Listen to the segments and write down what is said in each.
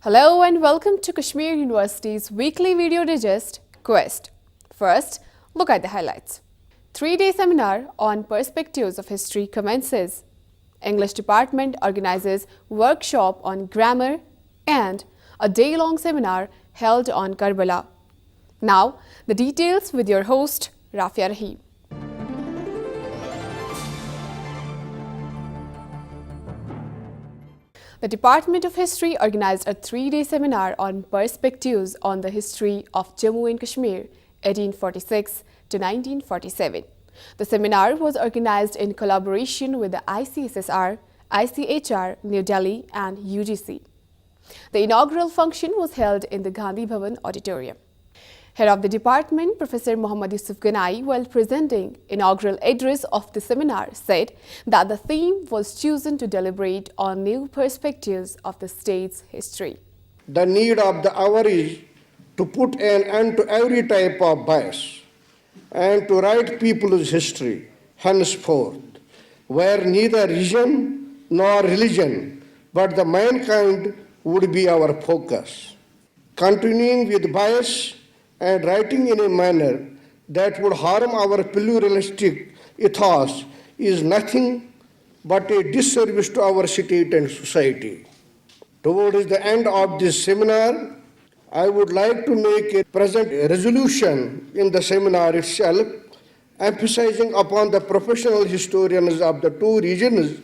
Hello and welcome to Kashmir University's weekly video digest, Quest. First, look at the highlights. 3-day seminar on perspectives of history commences. English department organizes workshop on grammar and a day-long seminar held on Karbala. Now, the details with your host, Rahim. The Department of History organized a 3-day seminar on perspectives on the history of Jammu and Kashmir, 1846 to 1947. The seminar was organized in collaboration with the ICSSR, ICHR, New Delhi and UGC. The inaugural function was held in the Gandhi Bhavan auditorium. Head of the department, Professor Mohammad Yousuf Ganai, while presenting inaugural address of the seminar, said that the theme was chosen to deliberate on new perspectives of the state's history. The need of the hour is to put an end to every type of bias and to write people's history henceforth, where neither region nor religion but the mankind would be our focus. Continuing with bias and writing in a manner that would harm our pluralistic ethos is nothing but a disservice to our state and society. Towards the end of this seminar, I would like to make a present resolution in the seminar itself, emphasizing upon the professional historians of the two regions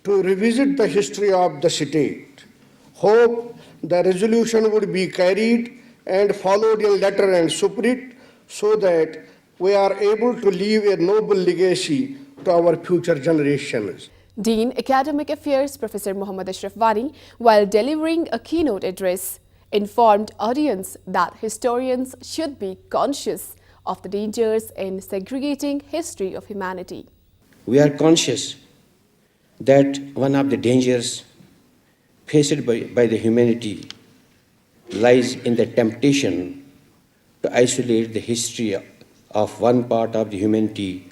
to revisit the history of the state. Hope the resolution would be carried and followed in letter and spirit so that we are able to leave a noble legacy to our future generations. Dean Academic Affairs Professor Muhammad Ashraf Wani, while delivering a keynote address, informed audience that historians should be conscious of the dangers in segregating history of humanity. We are conscious that one of the dangers faced by the humanity lies in the temptation to isolate the history of one part of the humanity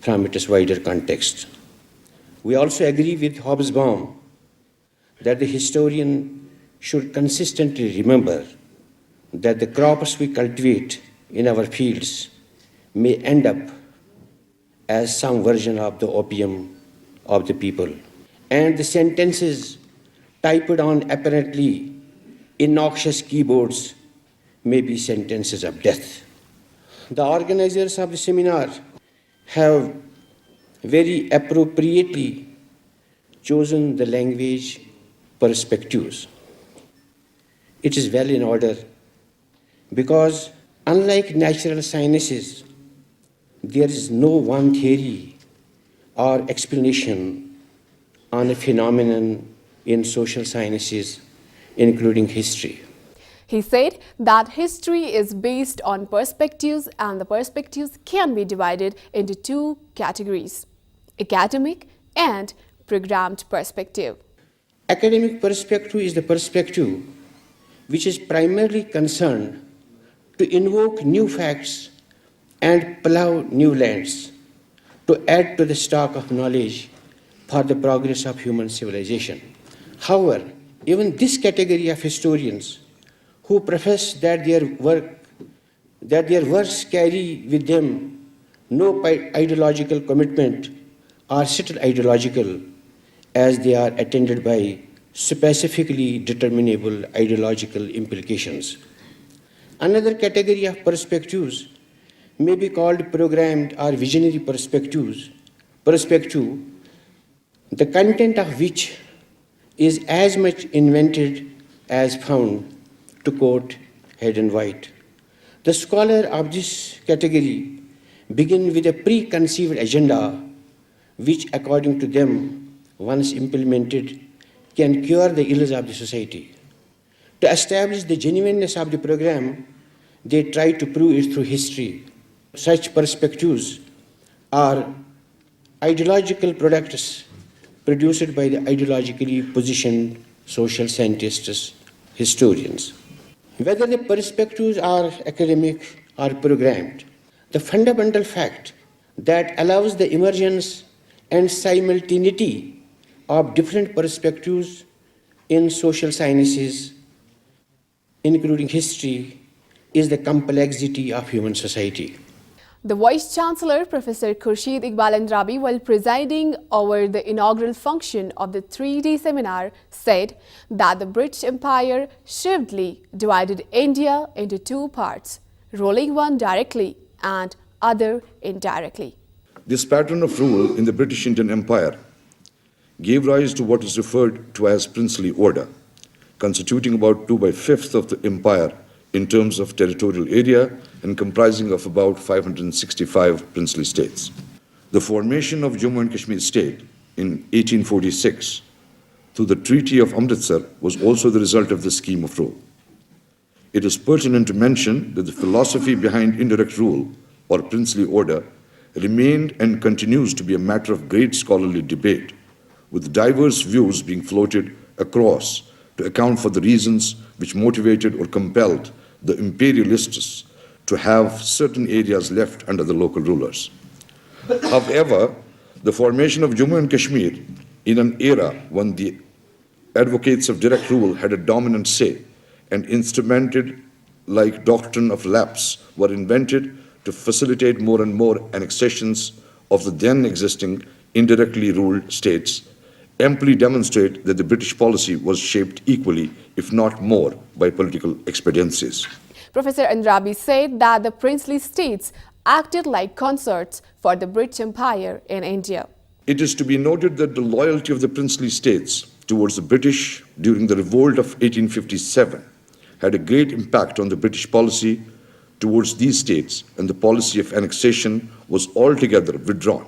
from its wider context. We also agree with Hobsbawm that the historian should consistently remember that the crops we cultivate in our fields may end up as some version of the opium of the people, and the sentences typed on apparently innoxious keyboards may be sentences of death. The organizers of the seminar have very appropriately chosen the language perspectives. It is well in order because, unlike natural sciences, there is no one theory or explanation on a phenomenon in social sciences, including history. He said that history is based on perspectives and the perspectives can be divided into two categories: academic and programmed perspective. Academic perspective is the perspective which is primarily concerned to invoke new facts and plow new lands to add to the stock of knowledge for the progress of human civilization. However, even this category of historians who profess that their works carry with them no ideological commitment are still ideological, as they are attended by specifically determinable ideological implications. Another category of perspectives may be called programmed or visionary perspective, the content of which is as much invented as found, to quote Hayden White. The scholar of this category begin with a preconceived agenda which, according to them, once implemented, can cure the ills of the society. To establish the genuineness of the program, they try to prove it through history. Such perspectives are ideological products produced by the ideologically positioned social scientists, historians. Whether the perspectives are academic or programmed, the fundamental fact that allows the emergence and simultaneity of different perspectives in social sciences including history, is the complexity of human society. The Vice Chancellor, Professor Khurshid Iqbal Andrabi, while presiding over the inaugural function of the 3-day seminar, said that the British Empire shrewdly divided India into two parts, ruling one directly and other indirectly. This pattern of rule in the British Indian Empire gave rise to what is referred to as princely order, constituting about 2/5 of the empire in terms of territorial area and comprising of about 565 princely states. The formation of Jammu and Kashmir state in 1846 through the Treaty of Amritsar was also the result of this scheme of rule. It is pertinent to mention that the philosophy behind indirect rule or princely order remained and continues to be a matter of great scholarly debate, with diverse views being floated across to account for the reasons which motivated or compelled the imperialists to have certain areas left under the local rulers. However, the formation of Jammu and Kashmir in an era when the advocates of direct rule had a dominant say and instrumented like doctrine of lapse were invented to facilitate more and more annexations of the then existing indirectly ruled states, amply demonstrate that the British policy was shaped equally, if not more, by political expediencies. Professor Andrabi said that the princely states acted like consorts for the British Empire in India. It is to be noted that the loyalty of the princely states towards the British during the revolt of 1857 had a great impact on the British policy towards these states, and the policy of annexation was altogether withdrawn.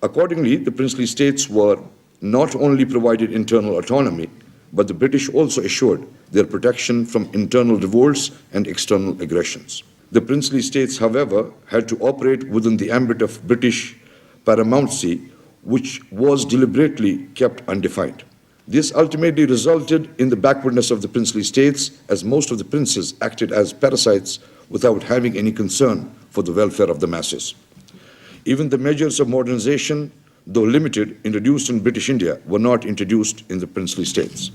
Accordingly, the princely states were not only provided internal autonomy, but the British also assured their protection from internal revolts and external aggressions. The princely states, however, had to operate within the ambit of British paramountcy, which was deliberately kept undefined. This ultimately resulted in the backwardness of the princely states, as most of the princes acted as parasites without having any concern for the welfare of the masses. Even the measures of modernization, though limited, introduced in British India, were not introduced in the princely states.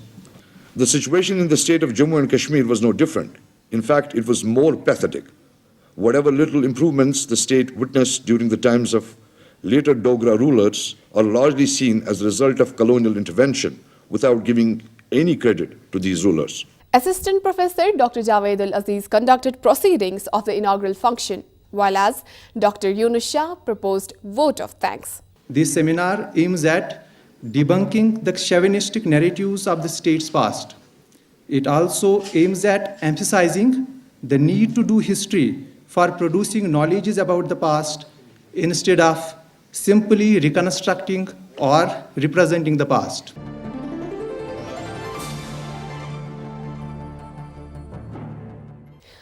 The situation in the state of Jammu and Kashmir was no different. In fact, it was more pathetic. Whatever little improvements the state witnessed during the times of later Dogra rulers are largely seen as the result of colonial intervention, without giving any credit to these rulers. Assistant Professor Dr. Javeed-ul-Aziz conducted proceedings of the inaugural function, while as Dr. Yunus Shah proposed vote of thanks. This seminar aims at debunking the chauvinistic narratives of the state's past. It also aims at emphasizing the need to do history for producing knowledge about the past instead of simply reconstructing or representing the past.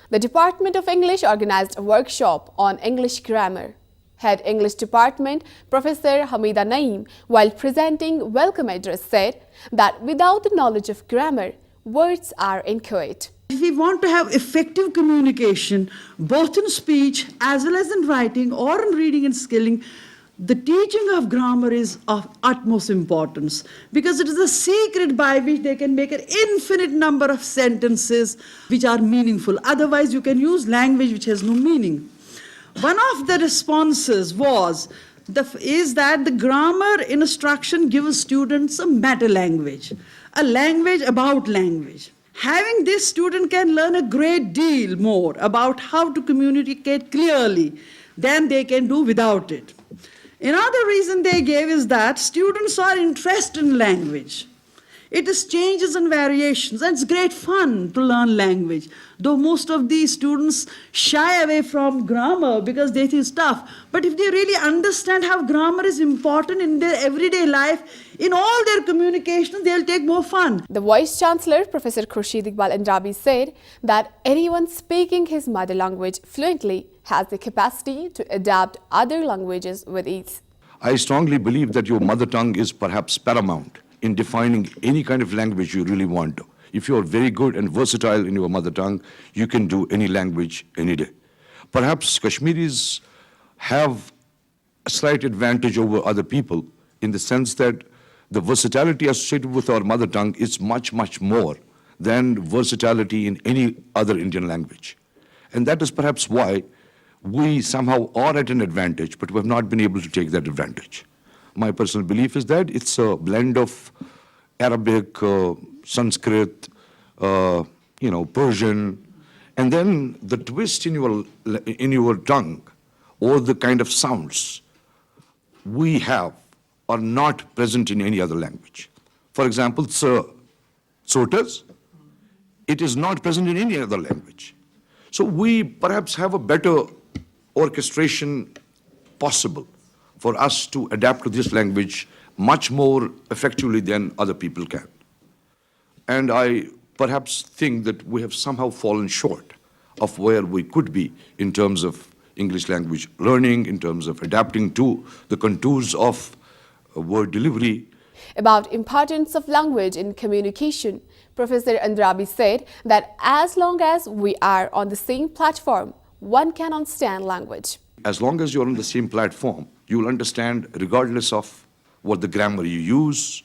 The Department of English organized a workshop on English grammar. Head English Department, Professor Hamida Naeem, while presenting welcome address, said that without the knowledge of grammar, words are inchoate. If we want to have effective communication, both in speech as well as in writing or in reading and spelling, the teaching of grammar is of utmost importance, because it is a secret by which they can make an infinite number of sentences which are meaningful. Otherwise, you can use language which has no meaning. One of the responses is that the grammar instruction gives students a meta language, a language about language. Having this, student can learn a great deal more about how to communicate clearly than they can do without it. Another reason they gave is that students are interested in language. It is changes and variations, and it's great fun to learn language. Though most of these students shy away from grammar because they think it's tough. But if they really understand how grammar is important in their everyday life, in all their communication, they'll take more fun. The Vice Chancellor, Professor Khurshid Iqbal Andrabi, said that anyone speaking his mother language fluently has the capacity to adapt other languages with ease. I strongly believe that your mother tongue is perhaps paramount in defining any kind of language you really want to. If you are very good and versatile in your mother tongue, you can do any language any day. Perhaps Kashmiris have a slight advantage over other people in the sense that the versatility associated with our mother tongue is much, much more than versatility in any other Indian language. And that is perhaps why we somehow are at an advantage, but we have not been able to take that advantage. My personal belief is that it's a blend of Arabic, Sanskrit, Persian, and then the twist in your tongue, or the kind of sounds we have are not present in any other language. For example, sotas, it is not present in any other language. So we perhaps have a better orchestration possible for us to adapt to this language much more effectively than other people can. And I perhaps think that we have somehow fallen short of where we could be in terms of English language learning, in terms of adapting to the contours of word delivery. About importance of language in communication, Professor Andrabi said that as long as we are on the same platform, one can understand language. As long as you're on the same platform, you will understand regardless of what the grammar you use.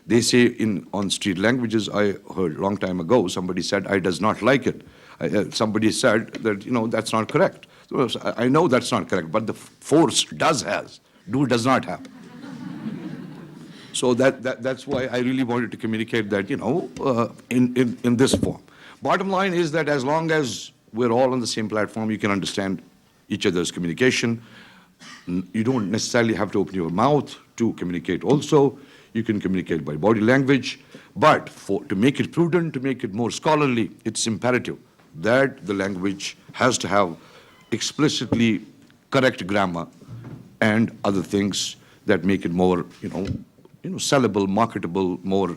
They say on street languages, I heard a long time ago, somebody said, I does not like it. Somebody said that, that's not correct. So I know that's not correct, but the force does does not have. So that's why I really wanted to communicate that, in this form. Bottom line is that as long as we're all on the same platform, you can understand each other's communication. You don't necessarily have to open your mouth to communicate also. You can communicate by body language. But to make it prudent, to make it more scholarly, it's imperative that the language has to have explicitly correct grammar and other things that make it more, sellable, marketable, more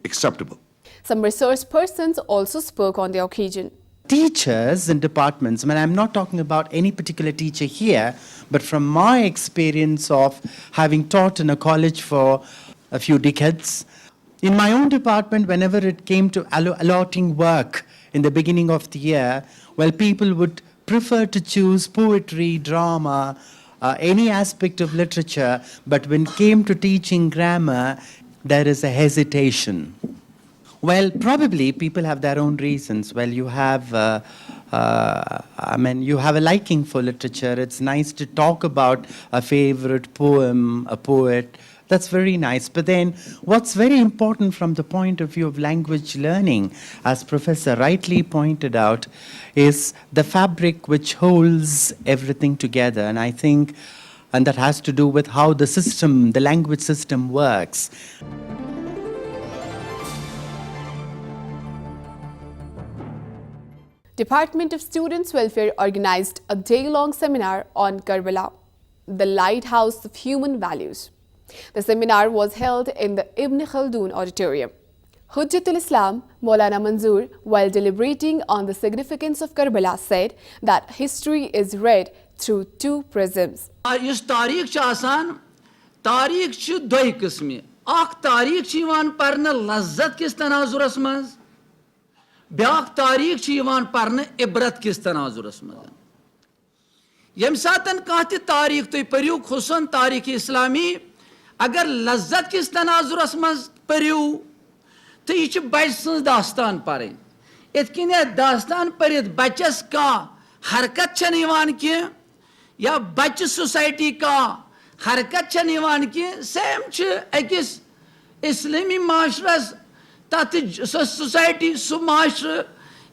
acceptable. Some resource persons also spoke on the occasion. Teachers in departments, I'm not talking about any particular teacher here, but from my experience of having taught in a college for a few decades, in my own department, whenever it came to allotting work in the beginning of the year, people would prefer to choose poetry, drama, any aspect of literature, but when it came to teaching grammar, there is a hesitation. Well, probably people have their own reasons. Well, you have, you have a liking for literature. It's nice to talk about a favorite poem, a poet. That's very nice. But then what's very important from the point of view of language learning, as Professor rightly pointed out, is the fabric which holds everything together. And I think, and that has to do with how the language system works. Department of Students Welfare organized a day-long seminar on Karbala, the lighthouse of human values. The seminar was held in the Ibn Khaldun Auditorium. Hujjatul Islam, Maulana Manzoor, while deliberating on the significance of Karbala, said that history is read through two prisms. Yus tarikh ch asan, tarikh ch doi qismi. Akh tarikh ch yiwan parna lazzat kis tanazuras maz. Beak tarikh ch yiwan parna ibrat kis tanazuras maz. Yem satan kahti tarikh to pariu khusun tarikh islami agar lazzat kis tanazuras maz pariu to yich bach sans dastan pare. Etkine dastan parit bachas ka harkat ch yiwan ki या बच society का हरकत निवान की same अकिस इस्लामी माशरस तथ society सु माशर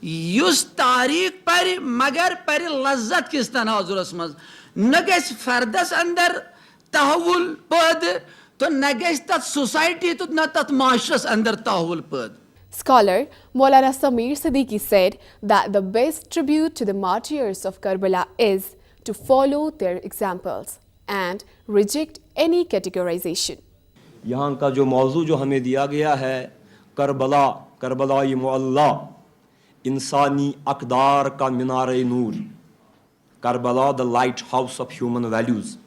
use तारीख पर मगर पर लज्जत किस तनाजुरस मज न गस फर्दस अंदर तहवुल पद तो न गस तथ सोसाइटी तो न तथ माशरस अंदर तहवुल पद. Scholar Maulana Samir Siddiqui said that the best tribute to the martyrs of Karbala is to follow their examples and reject any categorization. यहाँ का जो मौजू जो हमें दिया गया है करबला, करबलाई मुअल्ला, इंसानी अक़दार का मीनारे नूर, Karbala the lighthouse of human values.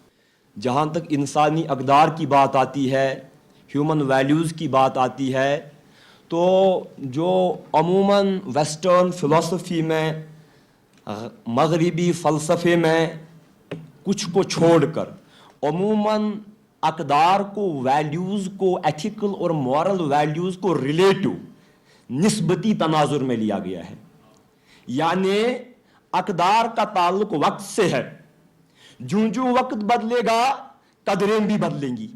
जहाँ तक इंसानी अक़दार की बात आती है, ह्यूमन वैल्यूज़ की बात आती है, तो जो अमूमन वेस्टर्न फ़िलॉसफ़ी में, मगरिबी फ़लसफ़े में कुछ को छोड़कर अमूमन अक़दार को, वैल्यूज़ को, एथिकल और मॉरल वैल्यूज़ को रिलेटिव نسبتی تناظر میں لیا گیا ہے، یعنی اقدار کا تعلق وقت سے ہے، جوں وقت بدلے گا قدریں بھی بدلیں گی،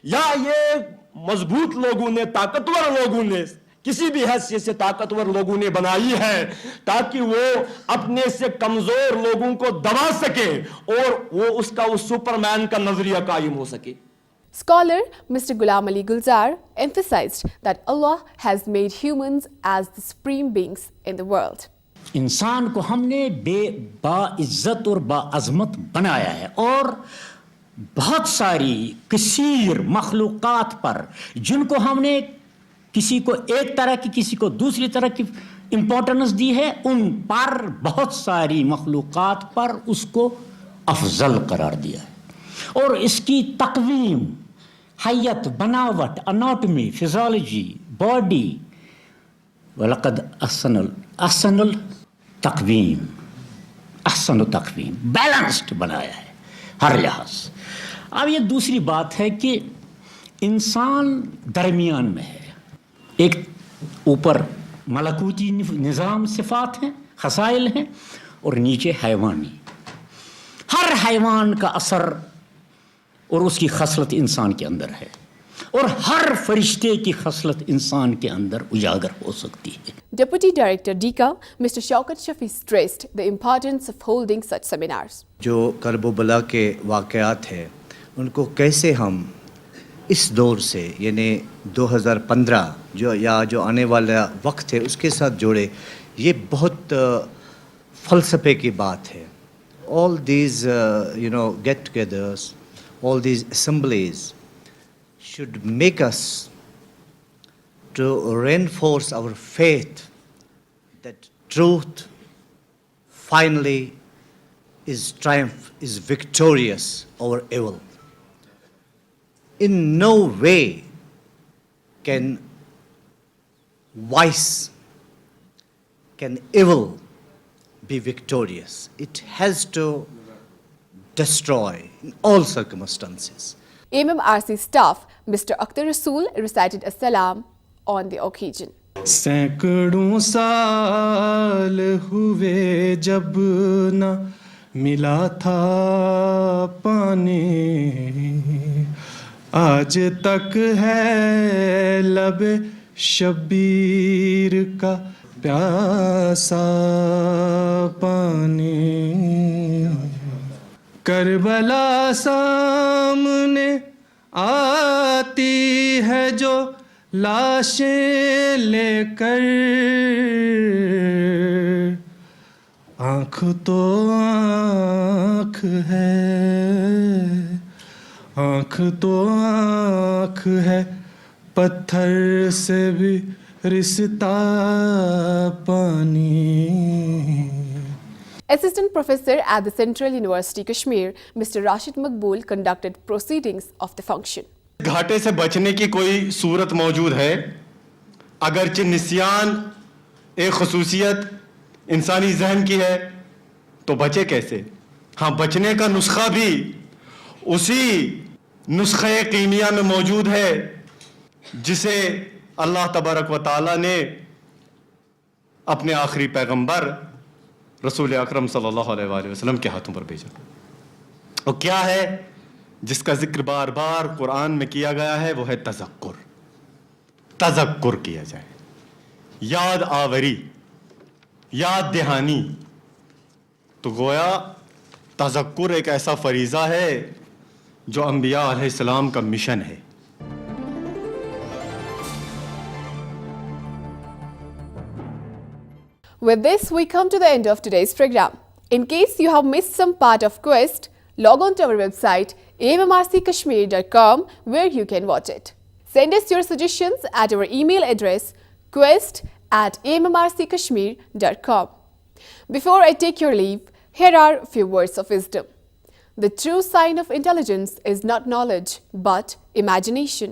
یا یہ مضبوط لوگوں نے، طاقتور لوگوں نے، کسی بھی حیثیت سے طاقتور لوگوں نے بنائی ہے تاکہ وہ اپنے سے کمزور لوگوں کو دبا سکے اور وہ اس سپرمین کا نظریہ قائم ہو سکے. Scholar Mr. Ghulam Ali Gulzar emphasized that Allah has made humans as the supreme beings in the world. انسان کو ہم نے باعزت اور باعظمت بنایا ہے، اور بہت ساری کثیر مخلوقات پر جن کو ہم نے کسی کو ایک طرح کی، کسی کو دوسری طرح کی امپورٹنس دی ہے، ان پر بہت ساری مخلوقات پر اس کو افضل قرار دیا ہے، اور اس کی تقویم، حیت، بناوٹ، اناٹمی، فزیالوجی، باڈی، وَلَقَدْ أَحْسَنَ التقویم، احسن تقویم، بیلنسڈ بنایا ہے ہر لحاظ. اب یہ دوسری بات ہے کہ انسان درمیان میں ہے، ایک اوپر ملکوتی نظام صفات ہیں، خصائل ہیں، اور نیچے حیوانی. ہر حیوان کا اثر اور اس کی خصلت انسان کے اندر ہے، اور ہر فرشتے کی خصلت انسان کے اندر اجاگر ہو سکتی ہے. Deputy Director DIQA, Mr. Shaukat Shafi stressed the importance of holding such seminars. جو کرب و بلا کے واقعات ہیں ان کو کیسے ہم اس دور سے، یعنی 2015 جو آنے والا وقت ہے اس کے ساتھ جوڑے، یہ بہت فلسفے کی بات ہے. All these get-togethers, all these assemblies should make us to reinforce our faith that truth finally is victorious over evil. In no way can evil be victorious. It has to destroy in all circumstances. MMRC staff Mr. Akhtar Rasool recited a salam on the occasion. سینکڑوں سال ہوئے جب نہ ملا تھا پانی، آج تک ہے لب شبیر کا پیاسا پانی. کربلا سامنے آتی ہے جو لاشیں لے کر، آنکھ تو آنکھ ہے، آنکھ تو آنکھ ہے، پتھر سے بھی رستا پانی. Assistant Professor at the Central University Kashmir, Mr. Rashid Maqbool conducted proceedings of the function. گھاٹے سے بچنے کی کوئی صورت موجود ہے؟ اگرچہ نسیان ایک خصوصیت انسانی ذہن کی ہے تو بچے کیسے؟ ہاں، بچنے کا نسخہ بھی اسی نسخہ کیمیا میں موجود ہے جسے اللہ تبارک و تعالیٰ نے اپنے آخری پیغمبر رسول اکرم صلی اللہ علیہ وآلہ وسلم کے ہاتھوں پر بھیجا. اور کیا ہے جس کا ذکر بار بار قرآن میں کیا گیا ہے؟ وہ ہے تذکر. تذکر کیا جائے، یاد آوری، یاد دہانی. تو گویا تذکر ایک ایسا فریضہ ہے جو انبیاء علیہ السلام کا مشن ہے. With this, we come to the end of today's program. In case you have missed some part of Quest, log on to our website ammrckashmir.com where you can watch it. Send us your suggestions at our email address quest@ammrckashmir.com. Before I take your leave, here are a few words of wisdom. The true sign of intelligence is not knowledge but imagination.